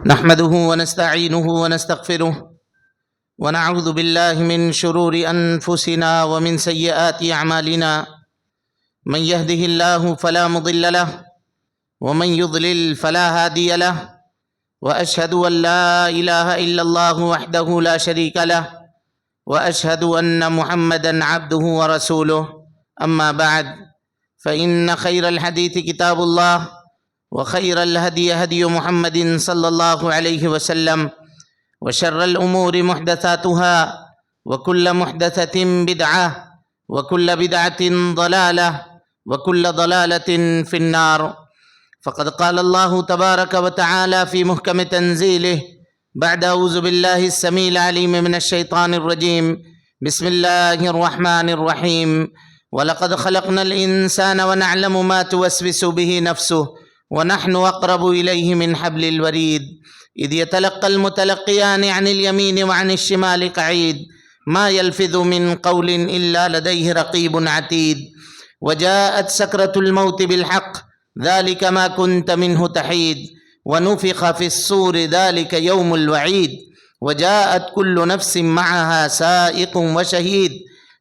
نحمده ونستعينه ونستغفره ونعوذ بالله من شرور أنفسنا ومن سيئات أعمالنا من يهده الله فلا مضل له ومن يضلل فلا هادي له وأشهد أن لا إله إلا الله وحده لا شريك له وأشهد أن محمدا عبده ورسوله أما بعد فإن خير الحديث كتاب الله وخير الهدي هدي محمد صلى الله عليه وسلم وشر الأمور محدثاتها وكل محدثة بدعة وكل بدعة ضلالة وكل ضلالة في النار. فقد قال الله تبارك وتعالى في محكم تنزيله بعد أعوذ بالله السميع العليم من الشيطان الرجيم بسم الله الرحمن الرحيم ولقد خلقنا الإنسان ونعلم ما توسوس به نفسه ونحن أقرب إليه من حبل الوريد إذ يتلقى المتلقيان عن اليمين وعن الشمال قعيد ما يلفظ من قول إلا لديه رقيب عتيد وجاءت سكرة الموت بالحق ذلك ما كنت منه تحيد ونفخ في الصور ذلك يوم الوعيد وجاءت كل نفس معها سائق وشهيد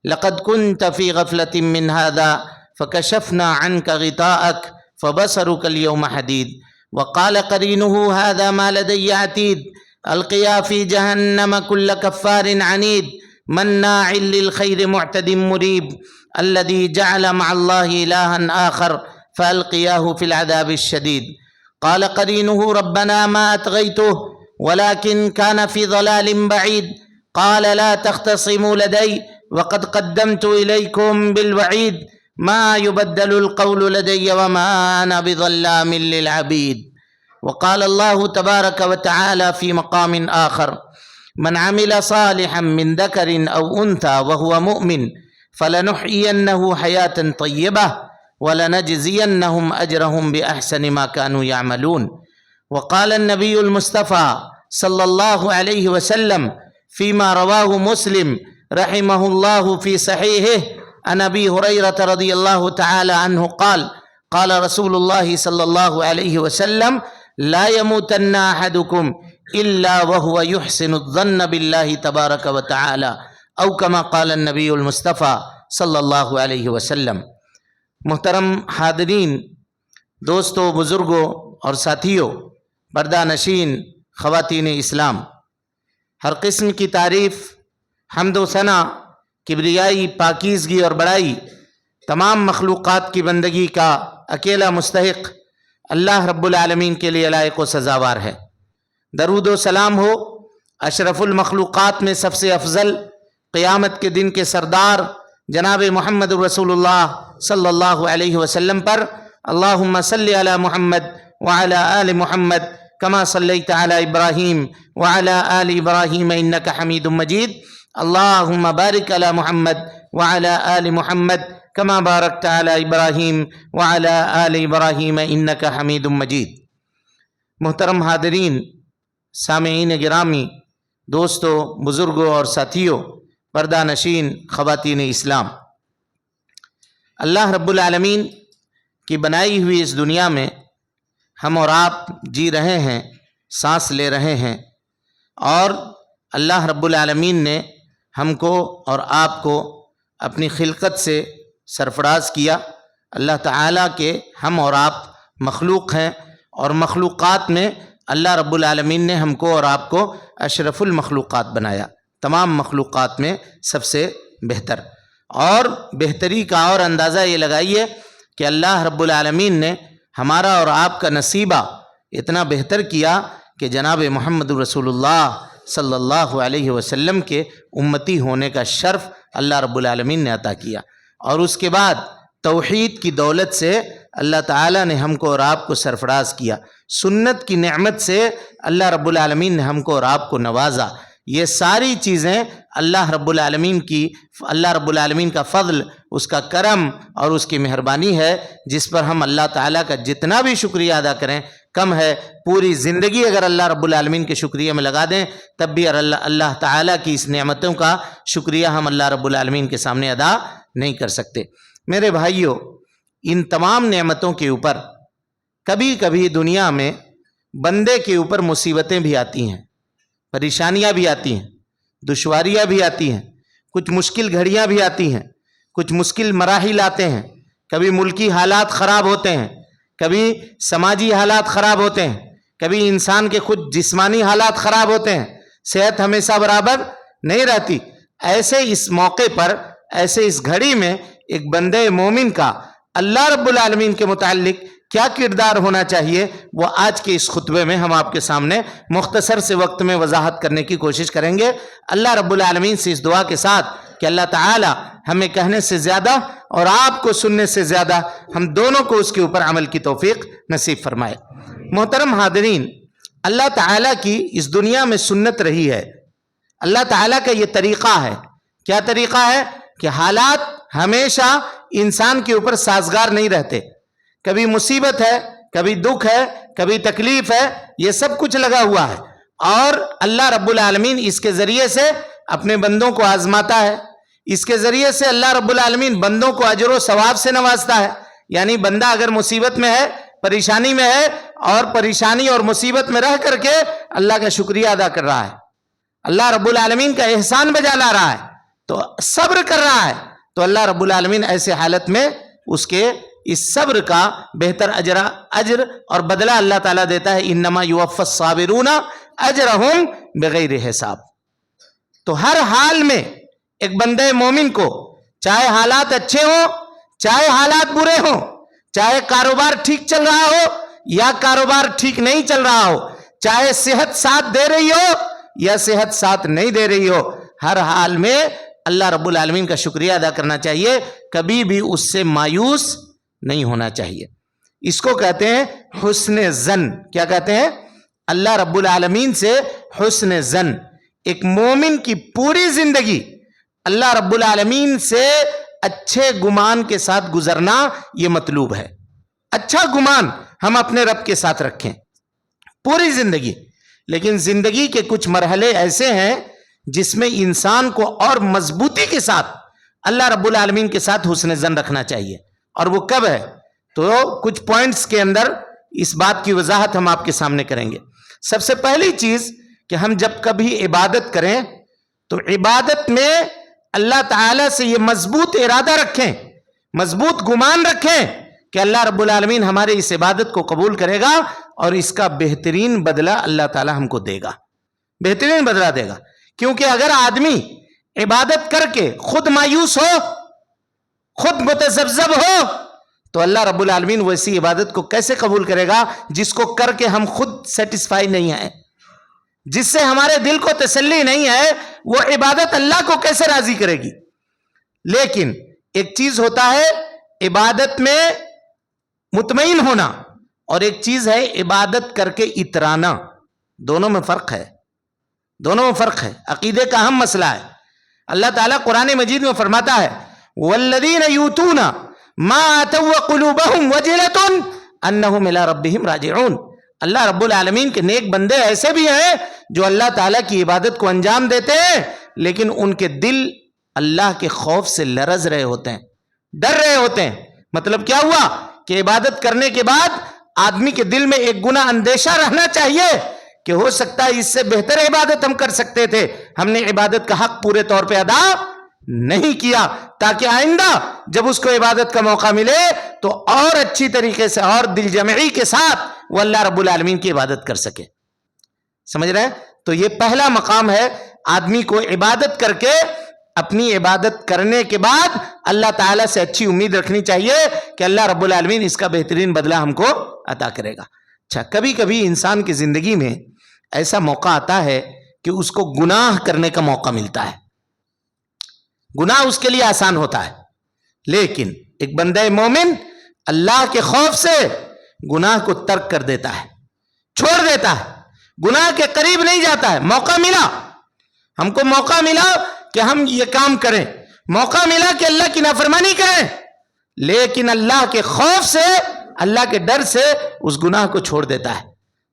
لقد كنت في غفلة من هذا فكشفنا عنك غطاءك فبصرك اليوم حديد وقال قرينه هذا ما لدي عتيد ألقيا في جهنم كل كفار عنيد مناع للخير معتد مريب الذي جعل مع الله إلها آخر فألقياه في العذاب الشديد. قال قرينه ربنا ما أطغيته ولكن كان في ضلال بعيد قال لا تختصموا لدي وقد قدمت إليكم بالوعيد ما يبدل القول لدي وما أنا بظلام للعبيد. وقال الله تبارك وتعالى في مقام آخر من عمل صالحا من ذكر أو أنثى وهو مؤمن فلنحيينه حياة طيبة ولنجزينهم أجرهم بأحسن ما كانوا يعملون. وقال النبي المصطفى صلى الله عليه وسلم فيما رواه مسلم رحمه الله في صحيحه عن أبي هريرة رضي الله تعالى عنه قال قال رسول الله صلى الله عليه وسلم لا يموتن أحدكم إلا وهو يحسن الظن بالله تبارك وتعالى أو كما قال النبي المصطفى صلی اللہ علیہ وسلم. محترم حاضرین، دوستوں، بزرگوں اور ساتھیوں، پردہ نشین خواتین اسلام، ہر قسم کی تعریف، حمد و ثنا، کبریائی، پاکیزگی اور بڑائی تمام مخلوقات کی بندگی کا اکیلا مستحق اللہ رب العالمین کے لیے لائق و سزاوار ہے. درود و سلام ہو اشرف المخلوقات میں سب سے افضل، قیامت کے دن کے سردار جناب محمد رسول اللہ صلی اللہ علیہ وسلم پر. اللہم صلی علی محمد وعلی آل محمد کما صلیت علی ابراہیم وعلی آل ابراہیم انک حمید مجید. اللہم بارک علی محمد وعلی آل محمد کما بارکت علی ابراہیم وعلی آل ابراہیم انک حمید مجید. محترم حاضرین، سامعین گرامی، دوستوں، بزرگوں اور ساتھیوں، پردہ نشین خواتین اسلام، اللہ رب العالمین کی بنائی ہوئی اس دنیا میں ہم اور آپ جی رہے ہیں، سانس لے رہے ہیں، اور اللہ رب العالمین نے ہم کو اور آپ کو اپنی خلقت سے سرفراز کیا. اللہ تعالیٰ کے ہم اور آپ مخلوق ہیں، اور مخلوقات میں اللہ رب العالمین نے ہم کو اور آپ کو اشرف المخلوقات بنایا، تمام مخلوقات میں سب سے بہتر. اور بہتری کا اور اندازہ یہ لگائیے کہ اللہ رب العالمین نے ہمارا اور آپ کا نصیبہ اتنا بہتر کیا کہ جناب محمد رسول اللہ صلی اللہ علیہ وسلم کے امتی ہونے کا شرف اللہ رب العالمین نے عطا کیا. اور اس کے بعد توحید کی دولت سے اللہ تعالیٰ نے ہم کو اور آپ کو سرفراز کیا. سنت کی نعمت سے اللہ رب العالمین نے ہم کو اور آپ کو نوازا. یہ ساری چیزیں اللہ رب العالمین کا فضل، اس کا کرم اور اس کی مہربانی ہے، جس پر ہم اللہ تعالیٰ کا جتنا بھی شکریہ ادا کریں کم ہے. پوری زندگی اگر اللہ رب العالمین کے شکریہ میں لگا دیں تب بھی اللہ تعالیٰ کی اس نعمتوں کا شکریہ ہم اللہ رب العالمین کے سامنے ادا نہیں کر سکتے. میرے بھائیوں، ان تمام نعمتوں کے اوپر کبھی کبھی دنیا میں بندے کے اوپر مصیبتیں بھی آتی ہیں، پریشانیاں بھی آتی ہیں، دشواریاں بھی آتی ہیں، کچھ مشکل گھڑیاں بھی آتی ہیں، کچھ مشکل مراحل آتے ہیں، کبھی ملکی حالات خراب ہوتے ہیں، کبھی سماجی حالات خراب ہوتے ہیں، کبھی انسان کے خود جسمانی حالات خراب ہوتے ہیں، صحت ہمیشہ برابر نہیں رہتی۔ ایسے اس موقع پر، ایسے اس گھڑی میں ایک بندے مومن کا اللہ رب العالمین کے متعلق کیا کردار ہونا چاہیے، وہ آج کے اس خطبے میں ہم آپ کے سامنے مختصر سے وقت میں وضاحت کرنے کی کوشش کریں گے۔ اللہ رب العالمین سے اس دعا کے ساتھ کہ اللہ تعالی ہمیں کہنے سے زیادہ اور آپ کو سننے سے زیادہ ہم دونوں کو اس کے اوپر عمل کی توفیق نصیب فرمائے۔ محترم حاضرین، اللہ تعالیٰ کی اس دنیا میں سنت رہی ہے، اللہ تعالیٰ کا یہ طریقہ ہے۔ کیا طریقہ ہے؟ کہ حالات ہمیشہ انسان کے اوپر سازگار نہیں رہتے، کبھی مصیبت ہے، کبھی دکھ ہے، کبھی تکلیف ہے، یہ سب کچھ لگا ہوا ہے، اور اللہ رب العالمین اس کے ذریعے سے اپنے بندوں کو آزماتا ہے، اس کے ذریعے سے اللہ رب العالمین بندوں کو اجر و ثواب سے نوازتا ہے۔ یعنی بندہ اگر مصیبت میں ہے، پریشانی میں ہے، اور پریشانی اور مصیبت میں رہ کر کے اللہ کا شکریہ ادا کر رہا ہے، اللہ رب العالمین کا احسان بجا لا رہا ہے، تو صبر کر رہا ہے، تو اللہ رب العالمین ایسے حالت میں اس کے اس صبر کا بہتر اجر اور بدلہ اللہ تعالیٰ دیتا ہے۔ انما یوفی الصابرون اجرہم بغیر حساب۔ تو ہر حال میں ایک بندے مومن کو، چاہے حالات اچھے ہوں، چاہے حالات برے ہوں، چاہے کاروبار ٹھیک چل رہا ہو یا کاروبار ٹھیک نہیں چل رہا ہو، چاہے صحت ساتھ دے رہی ہو یا صحت ساتھ نہیں دے رہی ہو، ہر حال میں اللہ رب العالمین کا شکریہ ادا کرنا چاہیے، کبھی بھی اس سے مایوس نہیں ہونا چاہیے۔ اس کو کہتے ہیں حسن ظن۔ کیا کہتے ہیں؟ اللہ رب العالمین سے حسن ظن۔ ایک مومن کی پوری زندگی اللہ رب العالمین سے اچھے گمان کے ساتھ گزرنا یہ مطلوب ہے۔ اچھا گمان ہم اپنے رب کے ساتھ رکھیں پوری زندگی۔ لیکن زندگی کے کچھ مرحلے ایسے ہیں جس میں انسان کو اور مضبوطی کے ساتھ اللہ رب العالمین کے ساتھ حسن ظن رکھنا چاہیے، اور وہ کب ہے؟ تو کچھ پوائنٹس کے اندر اس بات کی وضاحت ہم آپ کے سامنے کریں گے۔ سب سے پہلی چیز کہ ہم جب کبھی عبادت کریں تو عبادت میں اللہ تعالیٰ سے یہ مضبوط ارادہ رکھیں، مضبوط گمان رکھیں کہ اللہ رب العالمین ہمارے اس عبادت کو قبول کرے گا اور اس کا بہترین بدلہ اللہ تعالیٰ ہم کو دے گا، بہترین بدلہ دے گا۔ کیونکہ اگر آدمی عبادت کر کے خود مایوس ہو، خود متذبذب ہو، تو اللہ رب العالمین ویسی عبادت کو کیسے قبول کرے گا جس کو کر کے ہم خود سیٹسفائی نہیں ہیں، جس سے ہمارے دل کو تسلی نہیں ہے، وہ عبادت اللہ کو کیسے راضی کرے گی؟ لیکن ایک چیز ہوتا ہے عبادت میں مطمئن ہونا، اور ایک چیز ہے عبادت کر کے اترانا۔ دونوں میں فرق ہے، دونوں میں فرق ہے، عقیدے کا اہم مسئلہ ہے۔ اللہ تعالیٰ قرآن مجید میں فرماتا ہے وَالَّذِينَ يُؤْتُونَ مَا آتَوْا وَقُلُوبَهُمْ وَجِلَةٌ أَنَّهُمْ إِلَىٰ رَبِّهِمْ رَاجِعُونَ۔ اللہ رب العالمین کے نیک بندے ایسے بھی ہیں جو اللہ تعالیٰ کی عبادت کو انجام دیتے ہیں، لیکن ان کے دل اللہ کے خوف سے لرز رہے ہوتے ہیں، ڈر رہے ہوتے ہیں۔ مطلب کیا ہوا کہ عبادت کرنے کے بعد آدمی کے دل میں ایک گنا اندیشہ رہنا چاہیے کہ ہو سکتا ہے اس سے بہتر عبادت ہم کر سکتے تھے، ہم نے عبادت کا حق پورے طور پہ ادا نہیں کیا، تاکہ آئندہ جب اس کو عبادت کا موقع ملے تو اور اچھی طریقے سے اور دل جمعی کے ساتھ وہ اللہ رب العالمین کی عبادت کر سکے۔ سمجھ رہے ہیں؟ تو یہ پہلا مقام ہے، آدمی کو عبادت کر کے، اپنی عبادت کرنے کے بعد اللہ تعالیٰ سے اچھی امید رکھنی چاہیے کہ اللہ رب العالمین اس کا بہترین بدلہ ہم کو عطا کرے گا۔ اچھا، کبھی کبھی انسان کی زندگی میں ایسا موقع آتا ہے کہ اس کو گناہ کرنے کا موقع ملتا ہے، گناہ اس کے لیے آسان ہوتا ہے، لیکن ایک بندہ مومن اللہ کے خوف سے گناہ کو ترک کر دیتا ہے، چھوڑ دیتا ہے، گناہ کے قریب نہیں جاتا ہے۔ موقع ملا، ہم کو موقع ملا کہ ہم یہ کام کریں، موقع ملا کہ اللہ کی نافرمانی کریں، لیکن اللہ کے خوف سے، اللہ کے ڈر سے اس گناہ کو چھوڑ دیتا ہے۔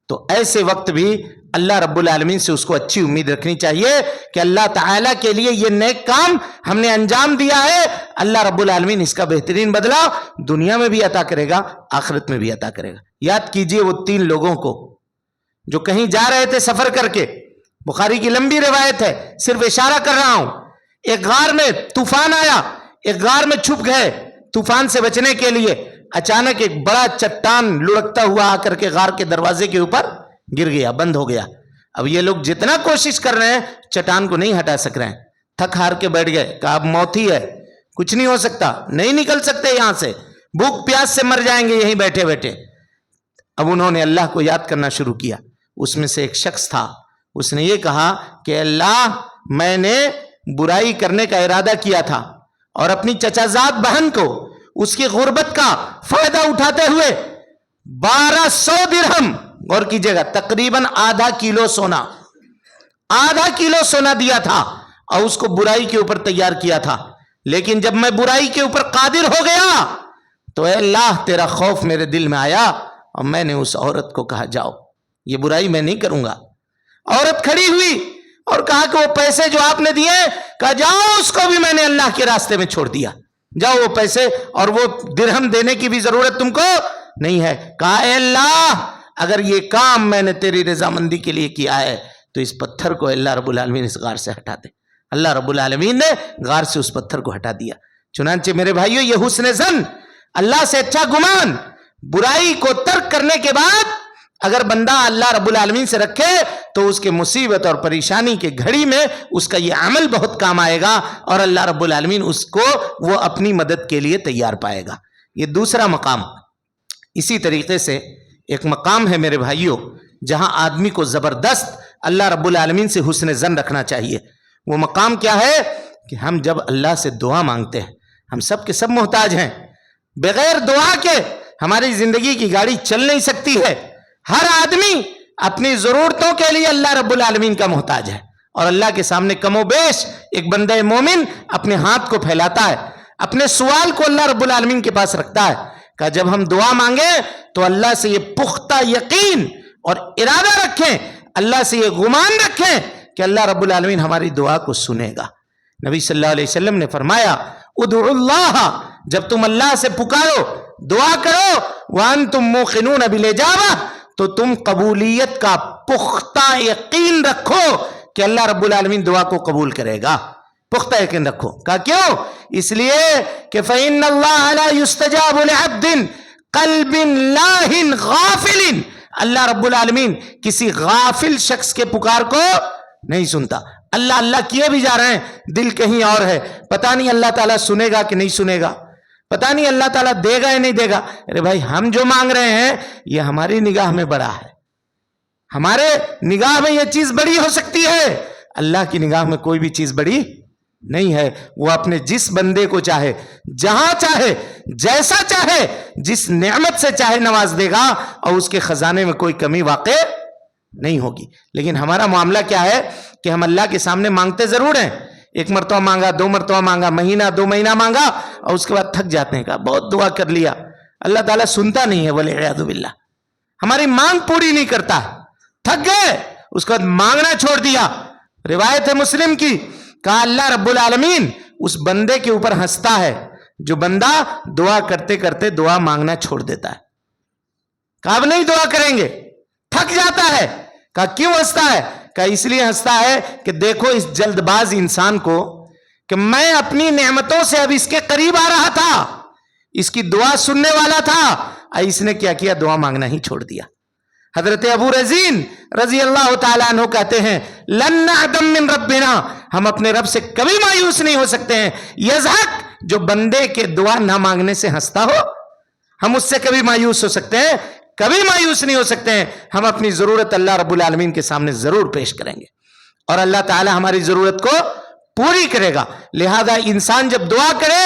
تو ایسے وقت بھی اللہ رب العالمین سے اس کو اچھی امید رکھنی چاہیے کہ اللہ تعالیٰ کے لیے یہ نیک کام ہم نے انجام دیا ہے، اللہ رب العالمین اس کا بہترین بدلہ دنیا میں بھی عطا کرے گا، آخرت میں بھی عطا کرے گا۔ یاد کیجئے وہ 3 لوگوں کو جو کہیں جا رہے تھے سفر کر کے، بخاری کی لمبی روایت ہے، صرف اشارہ کر رہا ہوں. ایک غار میں طوفان آیا، ایک غار میں چھپ گئے طوفان سے بچنے کے لیے. اچانک ایک بڑا چٹان لڑکتا ہوا آ کر کے غار کے دروازے کے اوپر گر گیا، بند ہو گیا. اب یہ لوگ جتنا کوشش کر رہے ہیں چٹان کو نہیں ہٹا سک رہے ہیں، تھک ہار کے بیٹھ گئے. کہا اب موت ہی ہے، کچھ نہیں ہو سکتا، نہیں نکل سکتے یہاں سے، بھوک پیاس سے مر جائیں گے یہیں بیٹھے بیٹھے. اب انہوں نے اللہ کو یاد کرنا شروع کیا. اس میں سے ایک شخص تھا، اس نے یہ کہا کہ اللہ، میں نے برائی کرنے کا ارادہ کیا تھا اور اپنی چچا زاد بہن کو اس کی غربت کا فائدہ اٹھاتے ہوئے 1200 درہم، غور کیجئے گا، تقریباً آدھا کلو سونا دیا تھا اور اس کو برائی کے اوپر تیار کیا تھا. لیکن جب میں برائی کے اوپر قادر ہو گیا تو اے اللہ تیرا خوف میرے دل میں آیا اور میں نے اس عورت کو کہا جاؤ، یہ برائی میں نہیں کروں گا. عورت کھڑی ہوئی اور کہا کہ وہ پیسے جو آپ نے دیے، کہا جاؤ اس کو بھی میں نے اللہ کے راستے میں چھوڑ دیا، جاؤ وہ پیسے اور وہ درہم دینے کی بھی ضرورت تم کو نہیں ہے. کہا اے اللہ، اگر یہ کام میں نے تیری رضامندی کے لیے کیا ہے تو اس پتھر کو اللہ رب العالمین اس غار سے ہٹا دے. اللہ رب العالمین نے غار سے اس پتھر کو ہٹا دیا. چنانچہ میرے بھائیو، یہ حسن ظن، اللہ سے اچھا گمان، برائی کو ترک کرنے کے بعد اگر بندہ اللہ رب العالمین سے رکھے تو اس کے مصیبت اور پریشانی کے گھڑی میں اس کا یہ عمل بہت کام آئے گا اور اللہ رب العالمین اس کو وہ اپنی مدد کے لیے تیار پائے گا. یہ دوسرا مقام. اسی طریقے سے ایک مقام ہے میرے بھائیوں جہاں آدمی کو زبردست اللہ رب العالمین سے حسن ظن رکھنا چاہیے. وہ مقام کیا ہے کہ ہم جب اللہ سے دعا مانگتے ہیں، ہم سب کے سب محتاج ہیں، بغیر دعا کے ہماری زندگی کی گاڑی چل نہیں سکتی ہے. ہر آدمی اپنی ضرورتوں کے لیے اللہ رب العالمین کا محتاج ہے اور اللہ کے سامنے کم و بیش ایک بندہ مومن اپنے ہاتھ کو پھیلاتا ہے، اپنے سوال کو اللہ رب العالمین کے پاس رکھتا ہے. کہ جب ہم دعا مانگیں تو اللہ سے یہ پختہ یقین اور ارادہ رکھیں، اللہ سے یہ گمان رکھیں کہ اللہ رب العالمین ہماری دعا کو سنے گا. نبی صلی اللہ علیہ وسلم نے فرمایا ادعوا اللہ، جب تم اللہ سے پکارو، دعا کرو، وانتم موقنون بالاجابہ، تو تم قبولیت کا پختہ یقین رکھو کہ اللہ رب العالمین دعا کو قبول کرے گا. پختہ یقین رکھو. کہا کیوں؟ اس لیے کہ فَإِنَّ اللَّهَ لَا يُسْتَجَابُ لِعَبْدٍ قَلْبٍ لَاهٍ غَافِلٍ، اللہ رب العالمین کسی غافل شخص کے پکار کو نہیں سنتا. اللہ اللہ کیے بھی جا رہے ہیں، دل کہیں اور ہے، پتہ نہیں اللہ تعالیٰ سنے گا کہ نہیں سنے گا، پتہ نہیں اللہ تعالیٰ دے گا یا نہیں دے گا. ارے بھائی، ہم جو مانگ رہے ہیں یہ ہماری نگاہ میں بڑا ہے، ہمارے نگاہ میں یہ چیز بڑی ہو سکتی ہے، اللہ کی نگاہ میں کوئی بھی چیز بڑی نہیں ہے. وہ اپنے جس بندے کو چاہے، جہاں چاہے، جیسا چاہے، جس نعمت سے چاہے نواز دے گا اور اس کے خزانے میں کوئی کمی واقع نہیں ہوگی. لیکن ہمارا معاملہ کیا ہے کہ ہم اللہ کے سامنے مانگتے ضرور ہیں، ایک مرتبہ مانگا، دو مرتبہ مانگا، مہینہ دو مہینہ مانگا اور اس کے بعد تھک جاتے ہیں. کہا بہت دعا کر لیا، اللہ تعالیٰ سنتا نہیں ہے، والعیاذ باللہ، ہماری مانگ پوری نہیں کرتا، تھک گئے، اس کے بعد مانگنا چھوڑ دیا. روایت ہے مسلم کی، کہا اللہ رب العالمین اس بندے کے اوپر ہنستا ہے جو بندہ دعا کرتے کرتے دعا مانگنا چھوڑ دیتا ہے. کہا اب نہیں دعا کریں گے، تھک جاتا ہے. کہا کیوں ہنستا ہے؟ کہا اس لیے ہنستا ہے کہ دیکھو اس جلد باز انسان کو کہ میں اپنی نعمتوں سے اب اس کے قریب آ رہا تھا، اس کی دعا سننے والا تھا، اس نے کیا کیا؟ دعا مانگنا ہی چھوڑ دیا. حضرت ابو رزین رضی اللہ تعالیٰ عنہ کہتے ہیں لن نعدم من ربنا، ہم اپنے رب سے کبھی مایوس نہیں ہو سکتے ہیں. یضحک، جو بندے کے دعا نہ مانگنے سے ہنستا ہو، ہم اس سے کبھی مایوس ہو سکتے ہیں؟ کبھی مایوس نہیں ہو سکتے ہیں. ہم اپنی ضرورت اللہ رب العالمین کے سامنے ضرور پیش کریں گے اور اللہ تعالی ہماری ضرورت کو پوری کرے گا. لہذا انسان جب دعا کرے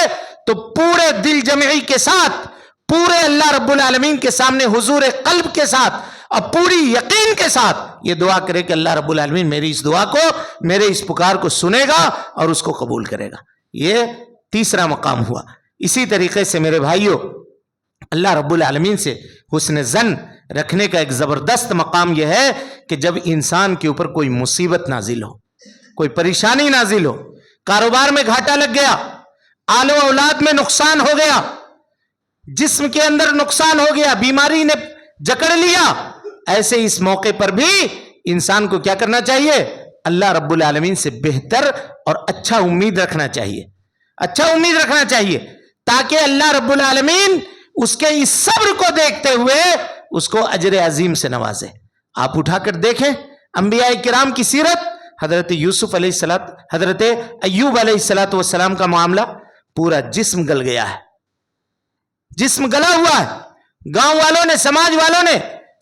تو پورے دل جمعی کے ساتھ، پورے اللہ رب العالمین کے سامنے حضور قلب کے ساتھ اور پوری یقین کے ساتھ یہ دعا کرے کہ اللہ رب العالمین میری اس دعا کو، میرے اس پکار کو سنے گا اور اس کو قبول کرے گا. یہ تیسرا مقام ہوا. اسی طریقے سے میرے بھائیوں، اللہ رب العالمین سے حسن ظن رکھنے کا ایک زبردست مقام یہ ہے کہ جب انسان کے اوپر کوئی مصیبت نازل ہو، کوئی پریشانی نازل ہو، کاروبار میں گھاٹا لگ گیا، آل و اولاد میں نقصان ہو گیا، جسم کے اندر نقصان ہو گیا، بیماری نے جکڑ لیا، ایسے اس موقع پر بھی انسان کو کیا کرنا چاہیے؟ اللہ رب العالمین سے بہتر اور اچھا امید رکھنا چاہیے، اچھا امید رکھنا چاہیے، تاکہ اللہ رب العالمین اس کے اس صبر کو دیکھتے ہوئے اس کو اجر عظیم سے نوازے۔ آپ اٹھا کر دیکھیں انبیاء کرام کی سیرت، حضرت یوسف علیہ السلام، حضرت ایوب علیہ السلام کا معاملہ، پورا جسم گل گیا ہے، جسم گلا ہوا ہے، گاؤں والوں نے، سماج والوں نے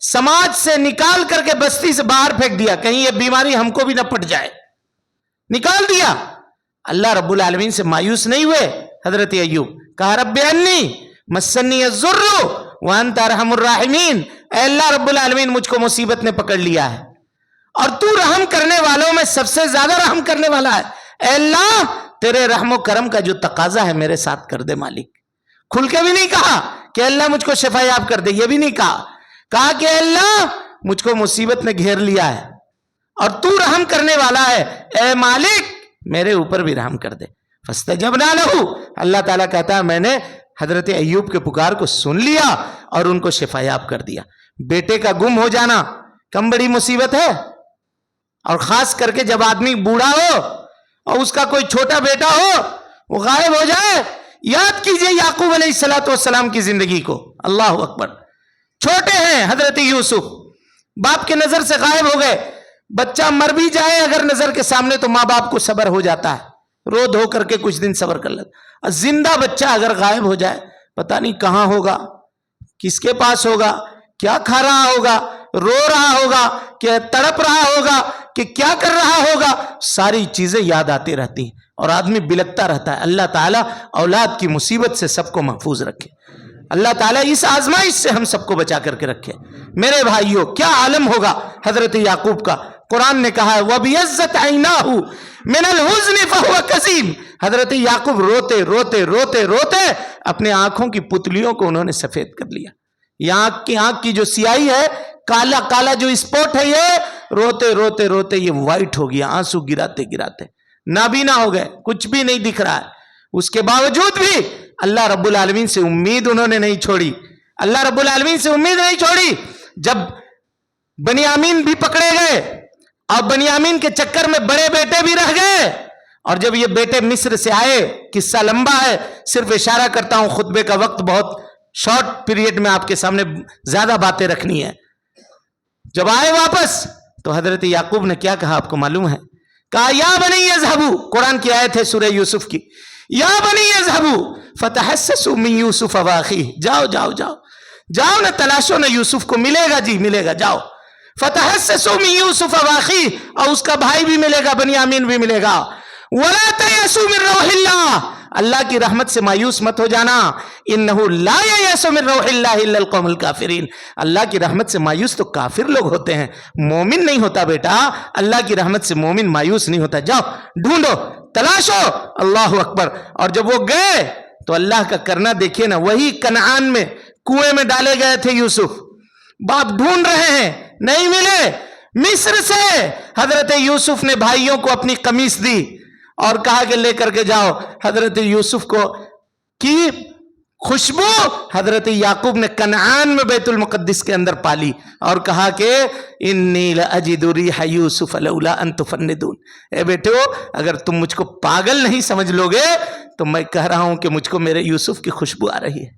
سماج سے نکال کر کے بستی سے باہر پھینک دیا، کہیں یہ بیماری ہم کو بھی نہ پٹ جائے، نکال دیا۔ اللہ رب العالمین سے مایوس نہیں ہوئے حضرت ایوب، کہا رب انی مسنی الضر وانت ارحم الراحمین، اے اللہ رب العالمین مجھ کو مصیبت نے پکڑ لیا ہے اور تو رحم کرنے والوں میں سب سے زیادہ رحم کرنے والا ہے، اے اللہ تیرے رحم و کرم کا جو تقاضا ہے میرے ساتھ کر دے مالک۔ کھل کے بھی نہیں کہا کہ اللہ مجھ کو شفا یاب کر دے، یہ بھی نہیں کہا کہ اللہ مجھ کو مصیبت نے گھیر لیا ہے اور تو رحم کرنے والا ہے، اے مالک میرے اوپر بھی رحم کر دے۔ فاستجبنا لہ، اللہ تعالیٰ کہتا ہے میں نے حضرت ایوب کے پکار کو سن لیا اور ان کو شفا یاب کر دیا۔ بیٹے کا گم ہو جانا کم بڑی مصیبت ہے، اور خاص کر کے جب آدمی بوڑھا ہو اور اس کا کوئی چھوٹا بیٹا ہو وہ غائب ہو جائے۔ یاد کیجئے یعقوب علیہ السلام کی زندگی کو، اللہ اکبر، چھوٹے ہیں حضرت یوسف، باپ کے نظر سے غائب ہو گئے، بچہ مر بھی جائے اگر نظر کے سامنے تو ماں باپ کو صبر ہو جاتا ہے، رو دھو کر کے کچھ دن صبر کر لیتا، زندہ بچہ اگر غائب ہو جائے پتہ نہیں کہاں ہوگا، کس کے پاس ہوگا، کیا کھا رہا ہوگا، رو رہا ہوگا کہ تڑپ رہا ہوگا کہ کیا کر رہا ہوگا، ساری چیزیں یاد آتی رہتی ہیں اور آدمی بلکتا رہتا ہے۔ اللہ تعالیٰ اولاد کی مصیبت سے سب کو محفوظ رکھے، اللہ تعالیٰ اس آزمائش سے ہم سب کو بچا کر کے رکھے۔ میرے بھائیوں کیا عالم ہوگا حضرت یعقوب کا، قرآن نے کہا ہے وَبِيَزَّتْ عَيْنَاهُ مِنَ الْحُزْنِ فَهُوَ كَظِيمٌ، حضرت یعقوب روتے روتے روتے روتے اپنے آنکھوں کی پتلیوں کو انہوں نے سفید کر لیا، یہ آنکھ کی جو سیاہی ہے، کالا کالا جو اسپوٹ ہے، یہ روتے روتے روتے یہ وائٹ ہو گیا، آنسو گراتے گراتے نابینا ہو گئے، کچھ بھی نہیں دکھ رہا ہے۔ اس کے باوجود بھی اللہ رب العالمین سے امید انہوں نے نہیں چھوڑی، اللہ رب العالمین سے امید نہیں چھوڑی۔ جب بنیامین بھی پکڑے گئے اور بنیامین کے چکر میں بڑے بیٹے بھی رہ گئے، اور جب یہ بیٹے مصر سے آئے، قصہ لمبا ہے، صرف اشارہ کرتا ہوں، خطبے کا وقت بہت شارٹ پیریڈ میں آپ کے سامنے زیادہ باتیں رکھنی ہے۔ جب آئے واپس تو حضرت یعقوب نے کیا کہا آپ کو معلوم ہے؟ کہا یا بنی یذہبوا، قرآن کی آیت ہے سورہ یوسف کی، یا بنی یذہبوا فتحسسوا من یوسف واخیہ، جاؤ جاؤ جاؤ جاؤ نہ تلاشو نہ، یوسف کو ملے گا، جی ملے گا، جاؤ فتحسسوا من یوسف واخیہ، اور اس کا بھائی بھی ملے گا، بنیامین بھی ملے گا، ولا تیأسوا من روح اللہ، اللہ کی رحمت سے مایوس مت ہو جانا، انہ لا ییأس من روح اللہ الا القوم الکافرین، اللہ کی رحمت سے مایوس تو کافر لوگ ہوتے ہیں، مومن نہیں ہوتا بیٹا، اللہ کی رحمت سے مومن مایوس نہیں ہوتا، جاؤ ڈھونڈو تلاشو، اللہ اکبر۔ اور جب وہ گئے تو اللہ کا کرنا دیکھیے نا، وہی کنعان میں کنویں میں ڈالے گئے تھے یوسف، باپ ڈھونڈ رہے ہیں نہیں ملے، مصر سے حضرت یوسف نے بھائیوں کو اپنی قمیص دی اور کہا کہ لے کر کے جاؤ، حضرت یوسف کو کی خوشبو حضرت یعقوب نے کنعان میں بیت المقدس کے اندر پالی اور کہا کہ انی لاجد ریح یوسف لولا ان تفندون، اے بیٹو اگر تم مجھ کو پاگل نہیں سمجھ لو گے تو میں کہہ رہا ہوں کہ مجھ کو میرے یوسف کی خوشبو آ رہی ہے،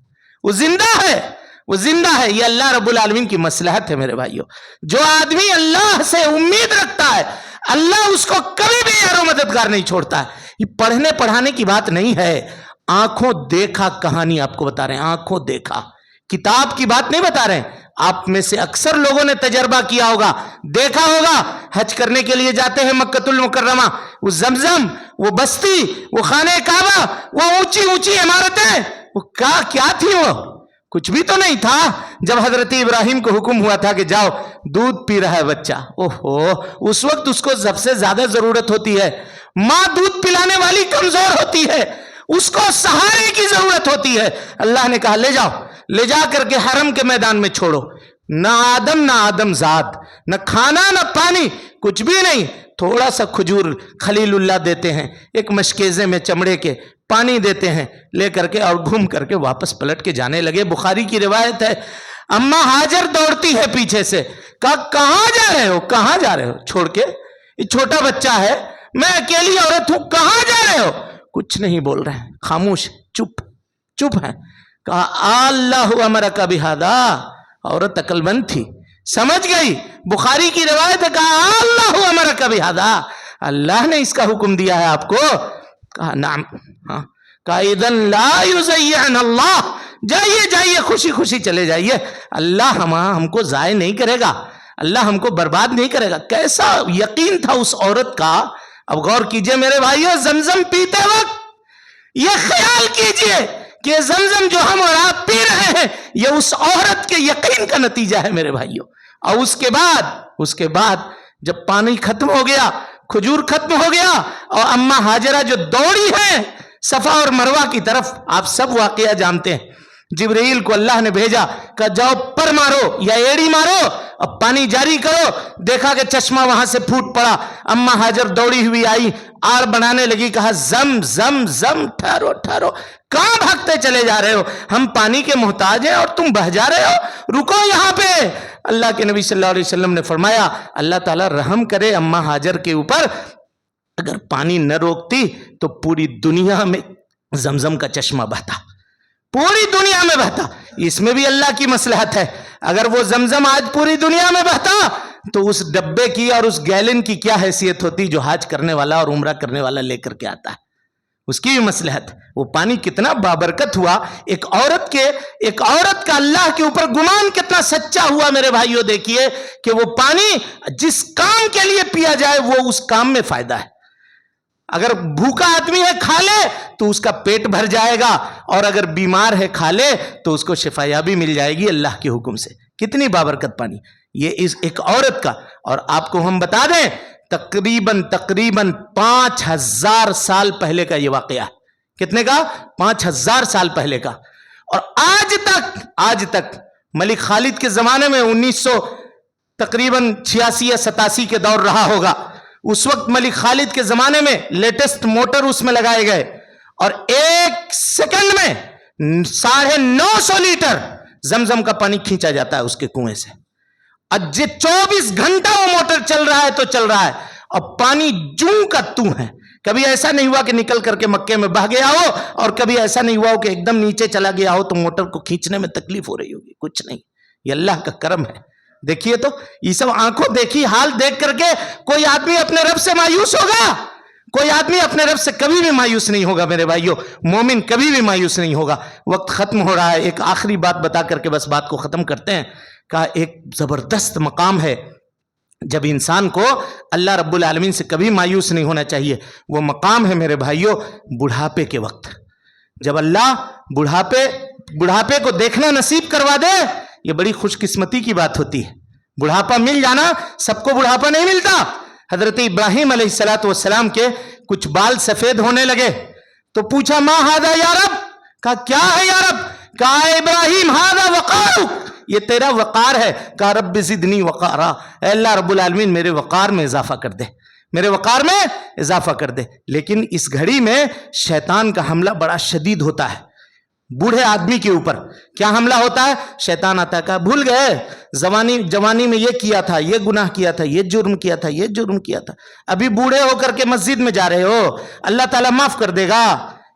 وہ زندہ ہے، وہ زندہ ہے۔ یہ اللہ رب العالمین کی مصلحت ہے میرے بھائیوں۔ جو آدمی اللہ سے امید رکھتا ہے اللہ اس کو کبھی بھی یار و مددگار نہیں چھوڑتا ہے۔ یہ پڑھنے پڑھانے کی بات نہیں ہے، آنکھوں دیکھا کہانی آپ کو بتا رہے ہیں، آنکھوں دیکھا، کتاب کی بات نہیں بتا رہے ہیں۔ آپ میں سے اکثر لوگوں نے تجربہ کیا ہوگا، دیکھا ہوگا، حج کرنے کے لیے جاتے ہیں مکۃ المکرمہ، وہ زمزم، وہ بستی، وہ خانہ کعبہ، وہ اونچی اونچی عمارتیں، وہ کیا تھی؟ وہ کچھ بھی تو نہیں تھا۔ جب حضرت ابراہیم کو حکم ہوا تھا کہ جاؤ دودھ پی رہا ہے بچہ، اس وقت اس کو سب سے زیادہ ضرورت ہوتی ہے، ماں دودھ پلانے والی کمزور ہوتی ہے، اس کو سہارے کی ضرورت ہوتی ہے۔ اللہ نے کہا لے جاؤ، لے جا کر کے حرم کے میدان میں چھوڑو، نہ آدم زاد، نہ کھانا نہ پانی، کچھ بھی نہیں، تھوڑا سا کھجور خلیل اللہ دیتے ہیں، ایک مشکیزے میں چمڑے کے، پانی دیتے ہیں، لے کر کے اور گھوم کر کے واپس پلٹ کے جانے لگے۔ بخاری کی روایت ہے اما ہاجر دوڑتی ہے پیچھے سے، کہا کہاں جا رہے ہو، کہاں جا رہے ہو، چھوڑ کے، یہ چھوٹا بچہ ہے، میں اکیلی عورت ہوں، کہاں جا رہے ہو؟ کچھ نہیں بول رہے ہیں، خاموش، چپ ہے۔ کہا اللہ امرک بہذا، عورت عقل مند تھی، سمجھ گئی، بخاری کی روایت ہے، کہا اللہ امرک بہذا، اللہ نے اس کا حکم دیا ہے آپ کو؟ کہا نعم، ہاں۔ کہا اذن لا یضیعن اللہ، جائیے خوشی خوشی چلے جائیے، اللہ ہم کو ضائع نہیں کرے گا، اللہ ہم کو برباد نہیں کرے گا۔ کیسا یقین تھا اس عورت کا! اب غور کیجئے میرے بھائیو، زمزم پیتے وقت یہ خیال کیجئے کہ زمزم جو ہم اور آپ پی رہے ہیں یہ اس عورت کے یقین کا نتیجہ ہے میرے بھائیو۔ اور اس کے بعد جب پانی ختم ہو گیا، کھجور ختم ہو گیا، اور اما ہاجرہ جو دوڑی ہیں صفا اور مروہ کی طرف، آپ سب واقعہ جانتے ہیں، جبرائیل کو اللہ نے بھیجا کہ جاؤ پر مارو یا ایڑی مارو اور پانی جاری کرو، دیکھا کہ چشمہ وہاں سے پھوٹ پڑا، اما ہاجر دوڑی ہوئی آئی، آڑ بنانے لگی، کہا زم زم زم، ٹھہرو ٹھہرو، کہاں بھاگتے چلے جا رہے ہو، ہم پانی کے محتاج ہیں اور تم بہہ جا رہے ہو، رکو یہاں پہ۔ اللہ کے نبی صلی اللہ علیہ وسلم نے فرمایا اللہ تعالیٰ رحم کرے اما ہاجر کے اوپر، اگر پانی نہ روکتی تو پوری دنیا میں زمزم کا چشمہ بہتا، پوری دنیا میں بہتا۔ اس میں بھی اللہ کی مصلحت ہے، اگر وہ زمزم آج پوری دنیا میں بہتا تو اس ڈبے کی اور اس گیلن کی کیا حیثیت ہوتی جو حج کرنے والا اور عمرہ کرنے والا لے کر کے آتا ہے، اس کی بھی مصلحت۔ وہ پانی کتنا بابرکت ہوا، ایک عورت کا اللہ کے اوپر گمان کتنا سچا ہوا میرے بھائیوں، دیکھیے کہ وہ پانی جس کام کے لیے پیا جائے وہ اس کام میں فائدہ ہے۔ اگر بھوکا آدمی ہے کھا لے تو اس کا پیٹ بھر جائے گا، اور اگر بیمار ہے کھا لے تو اس کو شفا یابی مل جائے گی اللہ کے حکم سے۔ کتنی بابرکت پانی، یہ اس ایک عورت کا۔ اور آپ کو ہم بتا دیں تقریباً 5000 سال پہلے کا یہ واقعہ ہے۔ کتنے کا؟ 5000 سال پہلے کا۔ اور آج تک ملک خالد کے زمانے میں 1900 تقریباً 86 یا 87 کے دور رہا ہوگا، اس وقت ملک خالد کے زمانے میں لیٹسٹ موٹر اس میں لگائے گئے، اور 1 سیکنڈ میں 950 لیٹر زمزم کا پانی کھینچا جاتا ہے اس کے کنویں سے۔ اجے 24 گھنٹہ وہ موٹر چل رہا ہے تو چل رہا ہے، اور پانی جوں کا توں ہے۔ کبھی ایسا نہیں ہوا کہ نکل کر کے مکے میں بہہ گیا ہو، اور کبھی ایسا نہیں ہوا ہو کہ ایک دم نیچے چلا گیا ہو تو موٹر کو کھینچنے میں تکلیف ہو رہی ہوگی، کچھ نہیں، یہ اللہ کا کرم ہے۔ دیکھیے تو یہ سب آنکھوں دیکھی حال دیکھ کر کے کوئی آدمی اپنے رب سے مایوس ہوگا؟ کوئی آدمی اپنے رب سے کبھی بھی مایوس نہیں ہوگا میرے بھائیوں، مومن کبھی بھی مایوس نہیں ہوگا۔ وقت ختم ہو رہا ہے، ایک آخری بات بتا کر کے بس بات کو ختم کرتے ہیں۔ کہ ایک زبردست مقام ہے جب انسان کو اللہ رب العالمین سے کبھی مایوس نہیں ہونا چاہیے، وہ مقام ہے میرے بھائیوں بڑھاپے کے وقت۔ جب اللہ بڑھاپے کو دیکھنا نصیب کروا دے، یہ بڑی خوش قسمتی کی بات ہوتی ہے۔ بڑھاپا مل جانا، سب کو بڑھاپا نہیں ملتا۔ حضرت ابراہیم علیہ السلام کے کچھ بال سفید ہونے لگے تو پوچھا ما ھذا یا رب، کہا کیا ہے یا رب؟ کہا ابراہیم ھذا وقارک، یہ تیرا وقار ہے۔ کہا رب زدنی وقارا، اے اللہ رب العالمین میرے وقار میں اضافہ کر دے، میرے وقار میں اضافہ کر دے۔ لیکن اس گھڑی میں شیطان کا حملہ بڑا شدید ہوتا ہے بوڑھے آدمی کے اوپر۔ کیا حملہ ہوتا ہے؟ شیطان آتا ہے، کہا بھول گئے جوانی میں یہ کیا تھا، یہ گناہ کیا تھا، یہ جرم کیا تھا، یہ جرم کیا تھا، ابھی بوڑھے ہو کر کے مسجد میں جا رہے ہو، اللہ تعالیٰ معاف کر دے گا،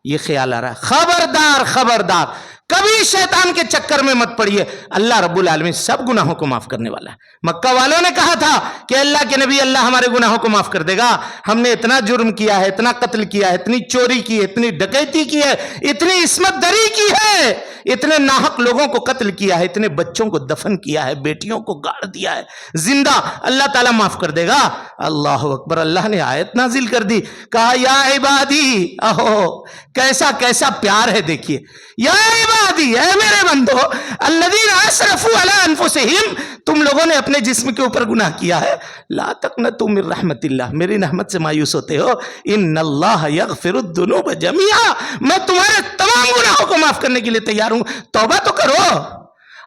یہ خیال آ رہا ہے۔ خبردار خبردار، کبھی شیطان کے چکر میں مت پڑیے، اللہ رب العالمین سب گناہوں کو معاف کرنے والا ہے۔ مکہ والوں نے کہا تھا کہ اللہ کے نبی اللہ ہمارے گناہوں کو معاف کر دے گا، ہم نے اتنا جرم کیا ہے، اتنا قتل کیا ہے، اتنی چوری کی ہے، اتنی ڈکیتی کی ہے، اتنی عصمت دری کی ہے، اتنے ناحق لوگوں کو قتل کیا ہے، اتنے بچوں کو دفن کیا ہے، بیٹیوں کو گاڑ دیا ہے زندہ، اللہ تعالیٰ معاف کر دے گا۔ اللہ اکبر، اللہ نے آیت نازل کر دی، کہا یا عبادی، کیسا کیسا پیار ہے، دیکھیے، یا عبادی، اے میرے بندو، الذین اسرفوا علی انفسہم، تم لوگوں نے اپنے جسم کے اوپر گناہ کیا ہے، لا تقنطوا من رحمت اللہ، میری رحمت سے مایوس ہوتے ہو، ان اللہ یغفر الذنوب جميعا، میں تمہارے تمام گناہوں کو معاف کرنے کے لیے تیار ہوں، توبہ تو کرو،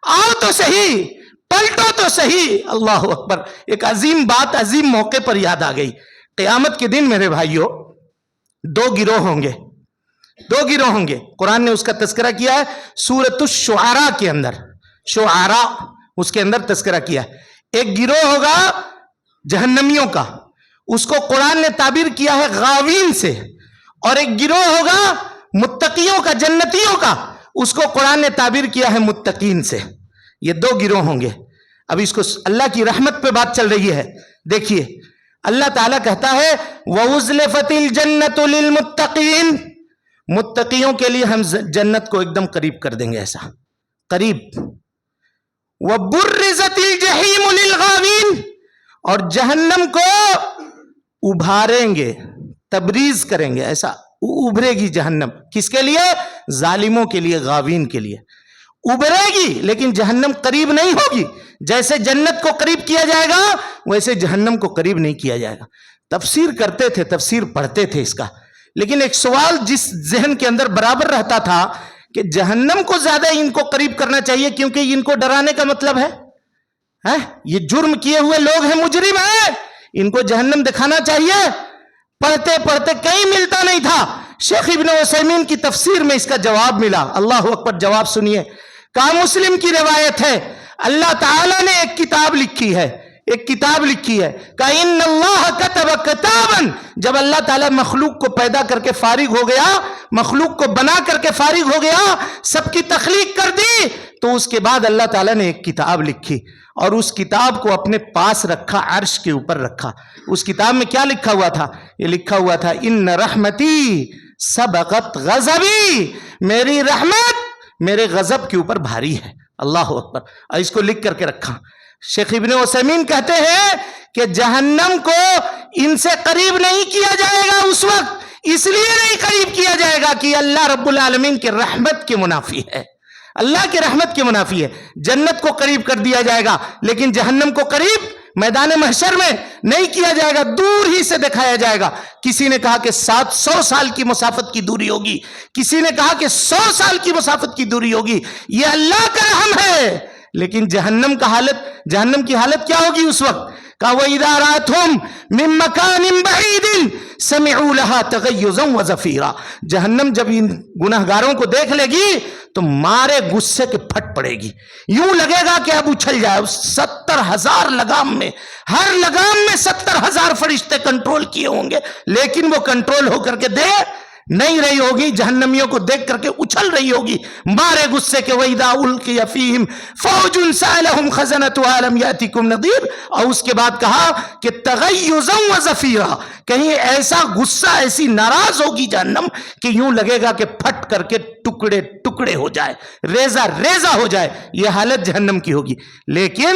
آؤ تو صحیح، پلٹو تو صحیح۔ اللہ اکبر، ایک عظیم بات عظیم موقع پر یاد آ گئی۔ قیامت کے دن میرے بھائیوں 2 گروہ ہوں گے، 2 گروہ ہوں گے، قرآن نے اس کا تذکرہ کیا ہے سورۃ الشعراء کے اندر۔ شعراء اس کے اندر تذکرہ کیا ہے. ایک گروہ ہوگا جہنمیوں کا, اس کو قرآن نے تعبیر کیا ہے غاوین سے, اور ایک گروہ ہوگا متقیوں کا, جنتیوں کا, اس کو قرآن نے تعبیر کیا ہے متقین سے. یہ دو گروہ ہوں گے. اب اس کو اللہ کی رحمت پہ بات چل رہی ہے. دیکھیے اللہ تعالیٰ کہتا ہے وَأُزْلِفَتِ الْجَنَّةُ لِلْمُتَّقِينَ, متقیوں کے لیے ہم جنت کو ایک دم قریب کر دیں گے, ایسا قریب. وَبُرِّزَتِ الْجَحِيمُ لِلْغَاوِينَ, اور جہنم کو ابھاریں گے, تبریز کریں گے, ایسا ابھرے گی جہنم. کس کے لیے؟ ظالموں کے لیے, غاوین کے لیے ابھرے گی, لیکن جہنم قریب نہیں ہوگی. جیسے جنت کو قریب کیا جائے گا ویسے جہنم کو قریب نہیں کیا جائے گا. تفسیر کرتے تھے, تفسیر پڑھتے تھے اس کا, لیکن ایک سوال جس ذہن کے اندر برابر رہتا تھا کہ جہنم کو زیادہ ان کو قریب کرنا چاہیے, کیونکہ ان کو ڈرانے کا مطلب ہے یہ جرم کیے ہوئے لوگ ہیں, مجرم ہیں, ان کو جہنم دکھانا چاہیے. پڑھتے پڑھتے کہیں ملتا نہیں تھا. شیخ ابن عثیمین کی تفسیر میں اس کا جواب ملا. اللہ اکبر, جواب سنیے. کہا مسلم کی روایت ہے, اللہ تعالیٰ نے ایک کتاب لکھی ہے, ایک کتاب لکھی ہے. کہ ان اللہ کتب کتابا, جب اللہ تعالیٰ مخلوق کو پیدا کر کے فارغ ہو گیا, مخلوق کو بنا کر کے فارغ ہو گیا, سب کی تخلیق کر دی, تو اس کے بعد اللہ تعالیٰ نے ایک کتاب لکھی, اور اس کتاب کو اپنے پاس رکھا, عرش کے اوپر رکھا. اس کتاب میں کیا لکھا ہوا تھا؟ یہ لکھا ہوا تھا ان رحمتی سبقت غضبی, میری رحمت میرے غضب کے اوپر بھاری ہے. اللہ اکبر. اور اس کو لکھ کر کے رکھا. شیخ ابن عثیمین کہتے ہیں کہ جہنم کو ان سے قریب نہیں کیا جائے گا اس وقت, اس لیے نہیں قریب کیا جائے گا کہ اللہ رب العالمین کی رحمت کے منافی ہے, اللہ کی رحمت کے منافی ہے. جنت کو قریب کر دیا جائے گا, لیکن جہنم کو قریب میدان محشر میں نہیں کیا جائے گا, دور ہی سے دکھایا جائے گا. کسی نے کہا کہ 700 سال کی مسافت کی دوری ہوگی, کسی نے کہا کہ 100 سال کی مسافت کی دوری ہوگی. یہ اللہ کا رحم ہے. لیکن جہنم کا حالت, جہنم کی حالت کیا ہوگی اس وقت؟ کہا وَإِذَا رَأَتْهُمْ مِن مَّكَانٍ بَعِيدٍ سَمِعُوا لَهَا تَغَيُّظًا وَزَفِيرًا, جہنم جب ان گناہگاروں کو دیکھ لے گی تو مارے غصے کے پھٹ پڑے گی, یوں لگے گا کہ اب اچھل جائے. 70,000 لگام میں, ہر لگام میں 70,000 فرشتے کنٹرول کیے ہوں گے, لیکن وہ کنٹرول ہو کر کے دے نہیں رہی ہوگی. جہنمیوں کو دیکھ کر کے اچھل رہی ہوگی مارے غصے کے. وَإِذَا أُلْقِيَ فِيهِمْ فَوْجٌ سَأَلَهُمْ خَزَنَتُهَا أَلَمْ يَأْتِكُمْ نَذِيرٌ, اور اس کے بعد کہا کہ تَغَيُّظًا وَزَفِيرًا, کہیں ایسا غصہ, ایسی ناراض ہوگی جہنم کہ یوں لگے گا کہ پھٹ کر کے ٹکڑے ٹکڑے ہو جائے, ریزہ ریزہ ہو جائے. یہ حالت جہنم کی ہوگی. لیکن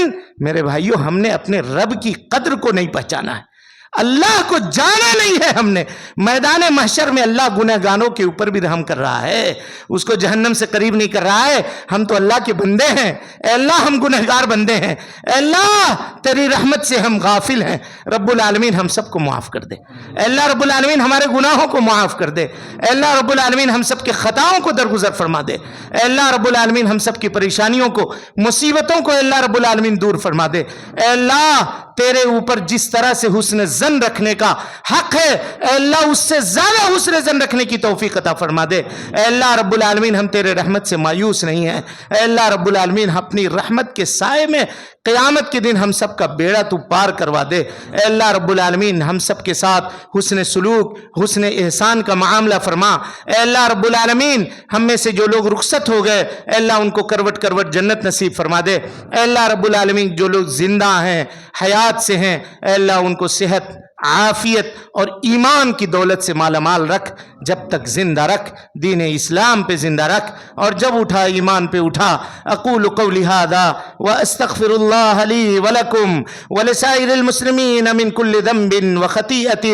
میرے بھائیوں, ہم نے اپنے رب کی قدر کو نہیں پہچانا ہے, اللہ کو جانا نہیں ہے ہم نے. میدان محشر میں اللہ گنہگاروں کے اوپر بھی رحم کر رہا ہے, اس کو جہنم سے قریب نہیں کر رہا ہے. ہم تو اللہ کے بندے ہیں, اے اللہ ہم گنہگار بندے ہیں, اے اللہ تیری رحمت سے ہم غافل ہیں. رب العالمین ہم سب کو معاف کر دے, اے اللہ رب العالمین ہمارے گناہوں کو معاف کر دے, اے اللہ رب العالمین ہم سب کے خطاؤں کو درگزر فرما دے, اے اللہ رب العالمین ہم سب کی پریشانیوں کو, مصیبتوں کو اے اللہ رب العالمین دور فرما دے. اے اللہ تیرے اوپر جس طرح سے حسن زن رکھنے کا حق ہے, اے اللہ اس سے زیادہ حسن زن رکھنے کی توفیق عطا فرما دے. اے اللہ رب العالمین ہم تیرے رحمت سے مایوس نہیں ہیں. اے اللہ رب العالمین اپنی رحمت کے سائے میں قیامت کے دن ہم سب کا بیڑا تو پار کروا دے. اے اللہ رب العالمین ہم سب کے ساتھ حسن سلوک, حسن احسان کا معاملہ فرما. اے اللہ رب العالمین ہم میں سے جو لوگ رخصت ہو گئے, اے اللہ ان کو کروٹ کروٹ جنت نصیب فرما دے. اے اللہ رب العالمین جو لوگ زندہ ہیں, حیات سے ہیں, اے اللہ ان کو صحت, عافیت اور ایمان کی دولت سے مالا مال رکھ, جب تک زندہ رکھ, دین اسلام پہ زندہ رکھ, اور جب اٹھا ایمان پہ اٹھا. اقول قولی ھذا واستغفر اللہ لی ولکم ولسائر المسلمین من کل ذنب وخطیئۃ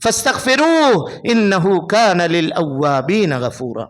فاستغفروہ انہ کان للأوابین غفورا.